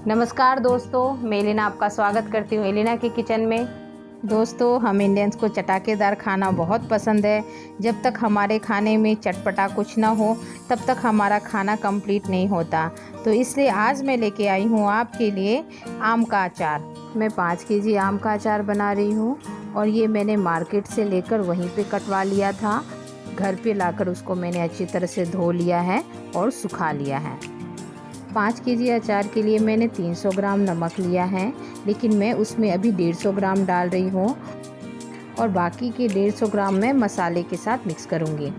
नमस्कार दोस्तों, मैं एलिना आपका स्वागत करती हूँ एलिना के किचन में। दोस्तों, हम इंडियंस को चटाकेदार खाना बहुत पसंद है। जब तक हमारे खाने में चटपटा कुछ ना हो तब तक हमारा खाना कंप्लीट नहीं होता। तो इसलिए आज मैं लेके आई हूँ आपके लिए आम का अचार। मैं 5 केजी आम का अचार बना रही हूँ और ये मैंने मार्केट से लेकर वहीं पे कटवा लिया था। घर पे लाकर उसको मैंने अच्छी तरह से धो लिया है और सुखा लिया है। 5 केजी अचार के लिए मैंने 300 ग्राम नमक लिया है, लेकिन मैं उसमें अभी 150 ग्राम डाल रही हूँ और बाकी के 150 ग्राम मैं मसाले के साथ मिक्स करूँगी।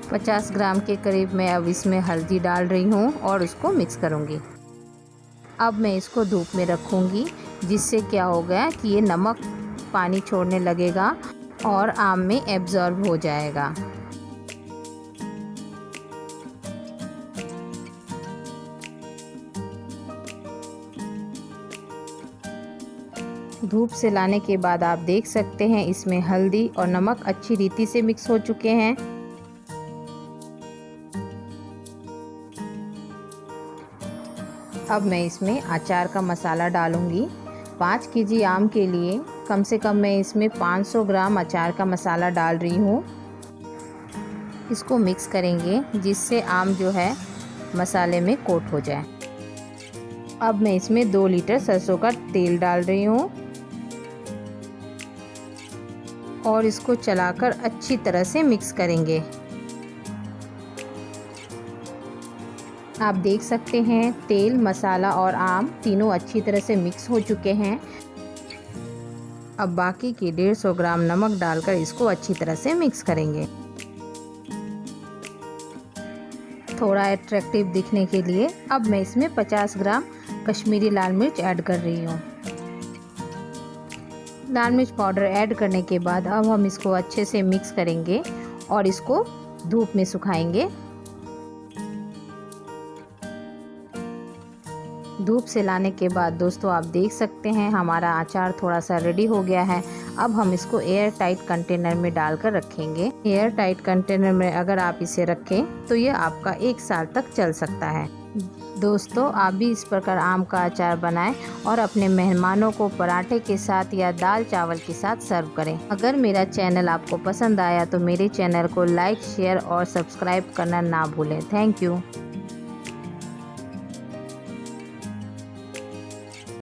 50 ग्राम के करीब मैं अब इसमें हल्दी डाल रही हूँ और उसको मिक्स करूँगी। अब मैं इसको धूप में रखूँगी, जिससे क्या होगा कि ये नमक पानी छोड़ने लगेगा और आम में एब्जॉर्ब हो जाएगा। धूप से लाने के बाद आप देख सकते हैं इसमें हल्दी और नमक अच्छी रीति से मिक्स हो चुके हैं। अब मैं इसमें अचार का मसाला डालूंगी। 5 केजी आम के लिए कम से कम मैं इसमें 500 ग्राम अचार का मसाला डाल रही हूँ। इसको मिक्स करेंगे जिससे आम जो है मसाले में कोट हो जाए। अब मैं इसमें 2 लीटर सरसों का तेल डाल रही हूँ और इसको चलाकर अच्छी तरह से मिक्स करेंगे। आप देख सकते हैं तेल, मसाला और आम तीनों अच्छी तरह से मिक्स हो चुके हैं। अब बाकी की 150 ग्राम नमक डालकर इसको अच्छी तरह से मिक्स करेंगे। थोड़ा अट्रैक्टिव दिखने के लिए अब मैं इसमें 50 ग्राम कश्मीरी लाल मिर्च ऐड कर रही हूँ। लाल मिर्च पाउडर ऐड करने के बाद अब हम इसको अच्छे से मिक्स करेंगे और इसको धूप में सुखाएंगे। धूप से लाने के बाद दोस्तों आप देख सकते हैं हमारा अचार थोड़ा सा रेडी हो गया है। अब हम इसको एयर टाइट कंटेनर में डालकर रखेंगे। एयर टाइट कंटेनर में अगर आप इसे रखें तो ये आपका 1 साल तक चल सकता है। दोस्तों, आप भी इस प्रकार आम का अचार बनाएं और अपने मेहमानों को पराठे के साथ या दाल चावल के साथ सर्व करें। अगर मेरा चैनल आपको पसंद आया तो मेरे चैनल को लाइक, शेयर और सब्सक्राइब करना ना भूलें। Thank you.